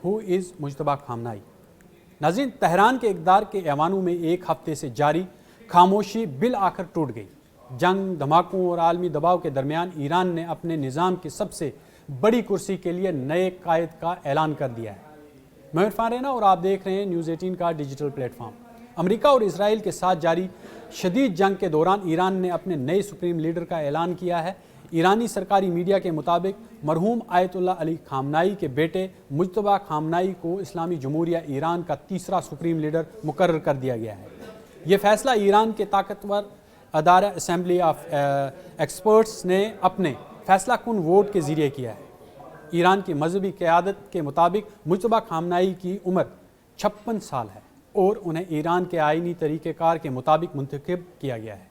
ہو از مجتبیٰ خامنائی؟ ناظرین، تہران کے اقدار کے ایوانوں میں ایک ہفتے سے جاری خاموشی بالآخر ٹوٹ گئی۔ جنگ، دھماکوں اور عالمی دباؤ کے درمیان ایران نے اپنے نظام کی سب سے بڑی کرسی کے لیے نئے قائد کا اعلان کر دیا ہے۔ میں عرفان رینا اور آپ دیکھ رہے ہیں نیوز 18 کا ڈیجیٹل پلیٹ فارم۔ امریکہ اور اسرائیل کے ساتھ جاری شدید جنگ کے دوران ایران نے اپنے نئے سپریم لیڈر کا اعلان کیا ہے۔ ایرانی سرکاری میڈیا کے مطابق مرحوم آیت اللہ علی خامنائی کے بیٹے مجتبیٰ خامنائی کو اسلامی جمہوریہ ایران کا تیسرا سپریم لیڈر مقرر کر دیا گیا ہے۔ یہ فیصلہ ایران کے طاقتور ادارہ اسمبلی آف ایکسپرٹس نے اپنے فیصلہ کن ووٹ کے ذریعے کیا ہے۔ ایران کی مذہبی قیادت کے مطابق مجتبیٰ خامنائی کی عمر 56 سال ہے اور انہیں ایران کے آئینی طریقہ کار کے مطابق منتخب کیا گیا ہے۔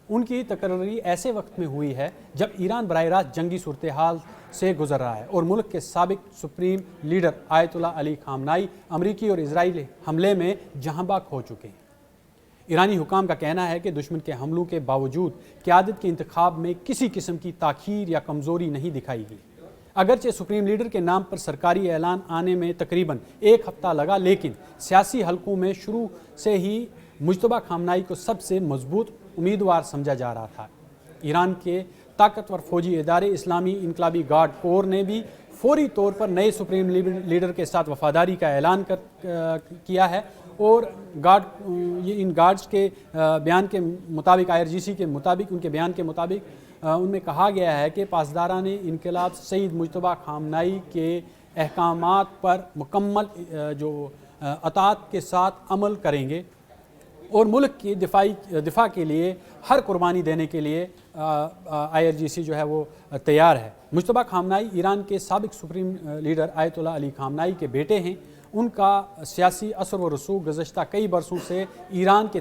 ان کی تقرری ایسے وقت میں ہوئی ہے جب ایران براہ راست جنگی صورتحال سے گزر رہا ہے اور ملک کے سابق سپریم لیڈر آیت اللہ علی خامنائی امریکی اور اسرائیلی حملے میں جہاں بحق ہو چکے ہیں۔ ایرانی حکام کا کہنا ہے کہ دشمن کے حملوں کے باوجود قیادت کے انتخاب میں کسی قسم کی تاخیر یا کمزوری نہیں دکھائی گئی۔ اگرچہ سپریم لیڈر کے نام پر سرکاری اعلان آنے میں تقریباً ایک ہفتہ لگا، لیکن سیاسی حلقوں میں شروع سے ہی مجتبیٰ خامنائی کو سب سے مضبوط امیدوار سمجھا جا رہا تھا۔ ایران کے طاقتور فوجی ادارے اسلامی انقلابی گارڈ کور نے بھی فوری طور پر نئے سپریم لیڈر کے ساتھ وفاداری کا اعلان کیا ہے اور ان گارڈز کے بیان کے مطابق IRGC کے مطابق ان کے بیان کے مطابق ان میں کہا گیا ہے کہ پاسداران انقلاب سید مجتبیٰ خامنائی کے احکامات پر مکمل اطاعت کے ساتھ عمل کریں گے اور ملک کی دفاع کے لیے ہر قربانی دینے کے لیے IRGC جو ہے وہ تیار ہے۔ مجتبیٰ خامنائی ایران کے سابق سپریم لیڈر آیت اللہ علی خامنائی کے بیٹے ہیں۔ ان کا سیاسی اثر و رسوخ گزشتہ کئی برسوں سے ایران کے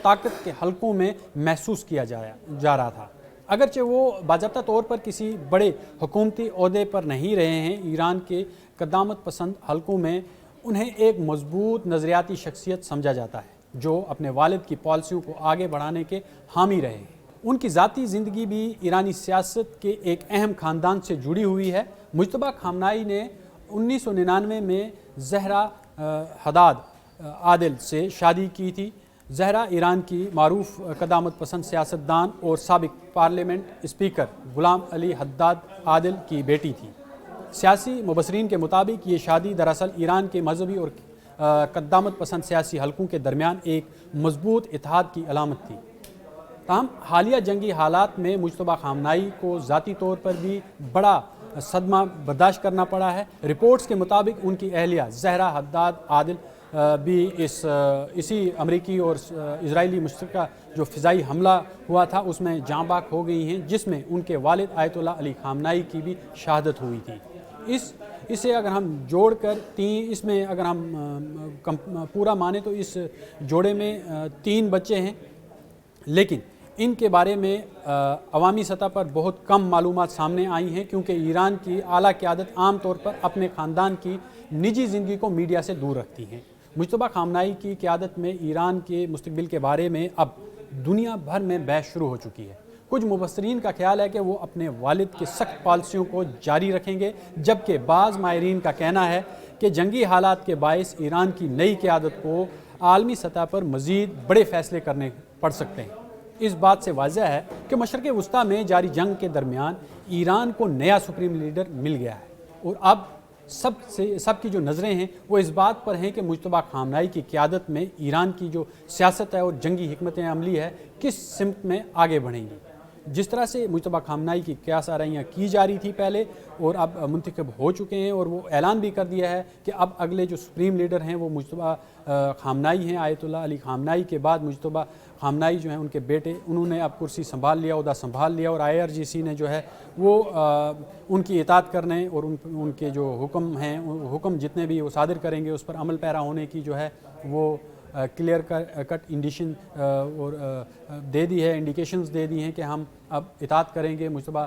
طاقت کے حلقوں میں محسوس کیا جا رہا تھا۔ اگرچہ وہ باضابطہ طور پر کسی بڑے حکومتی عہدے پر نہیں رہے ہیں، ایران کے قدامت پسند حلقوں میں انہیں ایک مضبوط نظریاتی شخصیت سمجھا جاتا ہے جو اپنے والد کی پالیسیوں کو آگے بڑھانے کے حامی رہے ہیں۔ ان کی ذاتی زندگی بھی ایرانی سیاست کے ایک اہم خاندان سے جڑی ہوئی ہے۔ مجتبیٰ خامنائی نے 1999 میں زہرا حداد عادل سے شادی کی تھی۔ زہرا ایران کی معروف قدامت پسند سیاستدان اور سابق پارلیمنٹ اسپیکر غلام علی حداد عادل کی بیٹی تھی۔ سیاسی مبصرین کے مطابق یہ شادی دراصل ایران کے مذہبی اور قدامت پسند سیاسی حلقوں کے درمیان ایک مضبوط اتحاد کی علامت تھی۔ تاہم حالیہ جنگی حالات میں مجتبیٰ خامنائی کو ذاتی طور پر بھی بڑا صدمہ برداشت کرنا پڑا ہے۔ رپورٹس کے مطابق ان کی اہلیہ زہرا حداد عادل بھی اسی امریکی اور اسرائیلی مشترکہ جو فضائی حملہ ہوا تھا اس میں جاں بحق ہو گئی ہیں، جس میں ان کے والد آیت اللہ علی خامنائی کی بھی شہادت ہوئی تھی۔ اسے اگر ہم جوڑ کر اس میں اگر ہم پورا مانیں تو اس جوڑے میں 3 بچے ہیں، لیکن ان کے بارے میں عوامی سطح پر بہت کم معلومات سامنے آئی ہیں کیونکہ ایران کی اعلیٰ قیادت عام طور پر اپنے خاندان کی نجی زندگی کو میڈیا سے دور رکھتی ہے۔ مجتبیٰ خامنائی کی قیادت میں ایران کے مستقبل کے بارے میں اب دنیا بھر میں بحث شروع ہو چکی ہے۔ کچھ مبصرین کا خیال ہے کہ وہ اپنے والد کے سخت پالیسیوں کو جاری رکھیں گے، جبکہ بعض ماہرین کا کہنا ہے کہ جنگی حالات کے باعث ایران کی نئی قیادت کو عالمی سطح پر مزید بڑے فیصلے کرنے پڑ سکتے ہیں۔ اس بات سے واضح ہے کہ مشرق وسطیٰ میں جاری جنگ کے درمیان ایران کو نیا سپریم لیڈر مل گیا ہے اور اب سب کی جو نظریں ہیں وہ اس بات پر ہیں کہ مجتبیٰ خامنائی کی قیادت میں ایران کی جو سیاست ہے اور جنگی حکمت عملی ہے کس سمت میں آگے بڑھیں گی۔ جس طرح سے مجتبیٰ خامنائی کی قیاس آرائیاں کی جا رہی تھی پہلے اور اب منتخب ہو چکے ہیں اور وہ اعلان بھی کر دیا ہے کہ اب اگلے جو سپریم لیڈر ہیں وہ مجتبیٰ خامنائی ہیں۔ آیت اللہ علی خامنائی کے بعد مجتبیٰ خامنائی جو ہیں ان کے بیٹے، انہوں نے اب کرسی سنبھال لیا، عہدہ سنبھال لیا اور IRGC نے جو ہے وہ ان کی اطاعت کرنے اور ان کے جو حکم ہیں حکم جتنے بھی وہ صادر کریں گے اس پر عمل پیرا ہونے کی جو ہے وہ کلیئر کٹ انڈیشن اور دے دی ہے، انڈیکیشنز دے دی ہیں کہ ہم اب اطاعت کریں گے، مجتبیٰ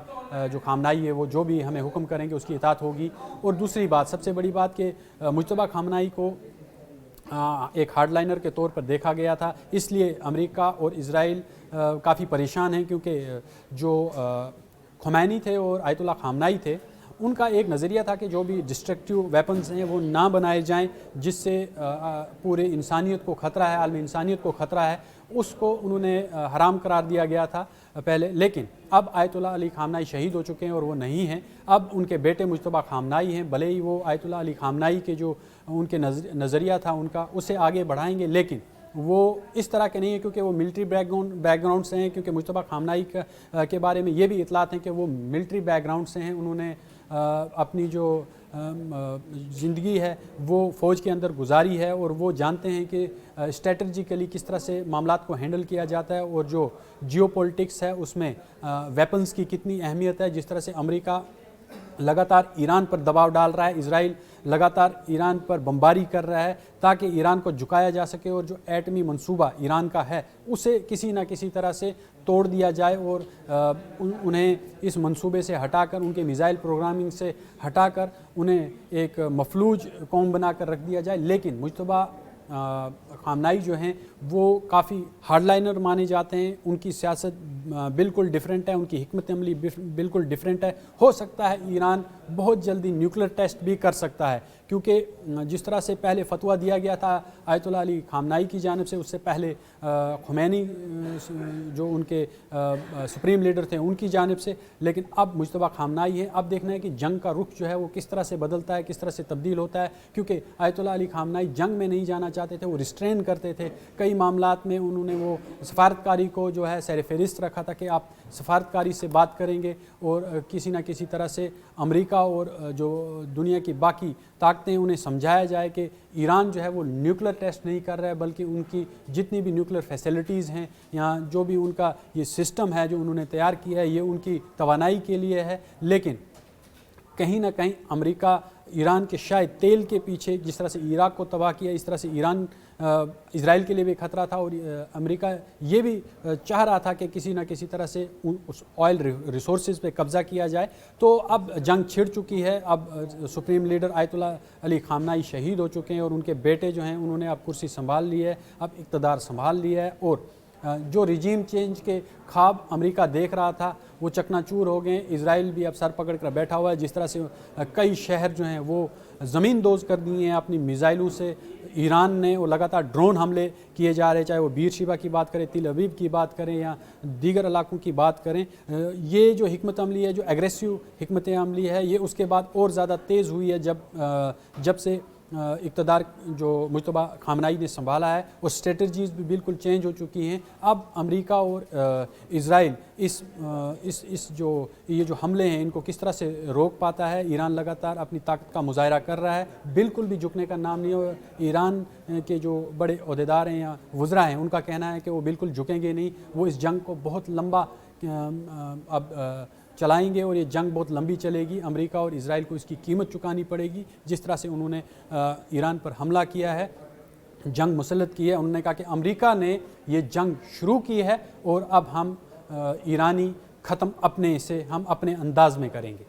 جو خامنائی ہے وہ جو بھی ہمیں حکم کریں گے اس کی اطاعت ہوگی۔ اور دوسری بات، سب سے بڑی بات کہ مجتبیٰ خامنائی کو ایک ہارڈ لائنر کے طور پر دیکھا گیا تھا، اس لیے امریکہ اور اسرائیل کافی پریشان ہیں کیونکہ جو خمینی تھے اور آیت اللہ خامنائی تھے ان کا ایک نظریہ تھا کہ جو بھی ڈسٹرکٹیو ویپنز ہیں وہ نہ بنائے جائیں جس سے پورے انسانیت کو خطرہ ہے، عالمی انسانیت کو خطرہ ہے، اس کو انہوں نے حرام قرار دیا گیا تھا پہلے. لیکن اب آیت اللہ علی خامنائی شہید ہو چکے ہیں اور وہ نہیں ہیں. اب ان کے بیٹے مجتبیٰ خامنائی ہیں، بھلے ہی وہ آیت اللہ علی خامنائی کے جو ان کے نظریہ تھا ان کا اسے آگے بڑھائیں گے، لیکن وہ اس طرح کے نہیں ہیں کیونکہ وہ ملٹری بیک گراؤنڈ سے ہیں. کیونکہ مجتبیٰ خامنائی کے بارے میں یہ بھی اطلاعات ہیں کہ وہ ملٹری بیک گراؤنڈ سے ہیں. انہوں نے اپنی جو زندگی ہے وہ فوج کے اندر گزاری ہے اور وہ جانتے ہیں کہ اسٹریٹجیکلی کس طرح سے معاملات کو ہینڈل کیا جاتا ہے اور جو جیو پولیٹکس ہے اس میں ویپنز کی کتنی اہمیت ہے. جس طرح سے امریکہ لگاتار ایران پر دباؤ ڈال رہا ہے، اسرائیل لگاتار ایران پر بمباری کر رہا ہے تاکہ ایران کو جھکایا جا سکے اور جو ایٹمی منصوبہ ایران کا ہے اسے کسی نہ کسی طرح سے توڑ دیا جائے اور انہیں اس منصوبے سے ہٹا کر، ان کے میزائل پروگرامنگ سے ہٹا کر انہیں ایک مفلوج قوم بنا کر رکھ دیا جائے. لیکن مجتبیٰ خامنائی جو ہیں وہ کافی ہارڈ لائنر مانے جاتے ہیں. ان کی سیاست بالکل ڈیفرنٹ ہے، ان کی حکمت عملی بالکل ڈیفرنٹ ہے. ہو سکتا ہے ایران بہت جلدی نیوکلیر ٹیسٹ بھی کر سکتا ہے، کیونکہ جس طرح سے پہلے فتویٰ دیا گیا تھا آیت اللہ علی خامنائی کی جانب سے، اس سے پہلے خمینی جو ان کے سپریم لیڈر تھے ان کی جانب سے، لیکن اب مجتبیٰ خامنائی ہیں. اب دیکھنا ہے کہ جنگ کا رخ جو ہے وہ کس طرح سے بدلتا ہے، کس طرح سے تبدیل ہوتا ہے. کیونکہ آیت اللہ علی خامنائی جنگ میں نہیں جانا چاہتے تھے، وہ ریسٹرین کرتے تھے. کئی معاملات میں انہوں نے وہ سفارتکاری کو جو ہے سیر فہرست رکھا تھا کہ آپ سفارتکاری سے بات کریں گے اور کسی نہ کسی طرح سے امریکہ اور جو دنیا کی باقی طاقتیں انہیں سمجھایا جائے کہ ایران جو ہے وہ نیوکلیر ٹیسٹ نہیں کر رہا ہے، بلکہ ان کی جتنی بھی نیوکلیر فیسلٹیز ہیں یا جو بھی ان کا یہ سسٹم ہے جو انہوں نے تیار کیا ہے یہ ان کی توانائی کے لیے ہے. لیکن کہیں نہ کہیں امریکہ ایران کے شاید تیل کے پیچھے، جس طرح سے عراق کو تباہ کیا اس طرح سے ایران اسرائیل کے لیے بھی خطرہ تھا، اور امریکہ یہ بھی چاہ رہا تھا کہ کسی نہ کسی طرح سے اس آئل ریسورسز پہ قبضہ کیا جائے. تو اب جنگ چھڑ چکی ہے. اب سپریم لیڈر آیت اللہ علی خامنائی شہید ہو چکے ہیں اور ان کے بیٹے جو ہیں انہوں نے اب کرسی سنبھال لی ہے، اب اقتدار سنبھال لیا ہے، اور جو رجیم چینج کے خواب امریکہ دیکھ رہا تھا وہ چکنا چور ہو گئے. اسرائیل بھی اب سر پکڑ کر بیٹھا ہوا ہے. جس طرح سے کئی شہر جو ہیں وہ زمین دوز کر دیے ہیں اپنی میزائلوں سے ایران نے، اور لگاتار ڈرون حملے کیے جا رہے، چاہے وہ بیر شیبہ کی بات کریں، تل ابیب کی بات کریں یا دیگر علاقوں کی بات کریں. یہ جو حکمت عملی ہے، جو ایگریسو حکمت عملی ہے، یہ اس کے بعد اور زیادہ تیز ہوئی ہے جب سے اقتدار جو مجتبیٰ خامنائی نے سنبھالا ہے، اور اسٹریٹجیز بھی بالکل چینج ہو چکی ہیں. اب امریکہ اور اسرائیل اس جو یہ جو حملے ہیں ان کو کس طرح سے روک پاتا ہے. ایران لگاتار اپنی طاقت کا مظاہرہ کر رہا ہے، بالکل بھی جھکنے کا نام نہیں ہے. ایران کے جو بڑے عہدیدار ہیں یا وزراء ہیں ان کا کہنا ہے کہ وہ بالکل جھکیں گے نہیں، وہ اس جنگ کو بہت لمبا اب چلائیں گے اور یہ جنگ بہت لمبی چلے گی. امریکہ اور اسرائیل کو اس کی قیمت چکانی پڑے گی. جس طرح سے انہوں نے ایران پر حملہ کیا ہے، جنگ مسلط کی ہے، انہوں نے کہا کہ امریکہ نے یہ جنگ شروع کی ہے اور اب ہم ایرانی ختم ہم اپنے انداز میں کریں گے.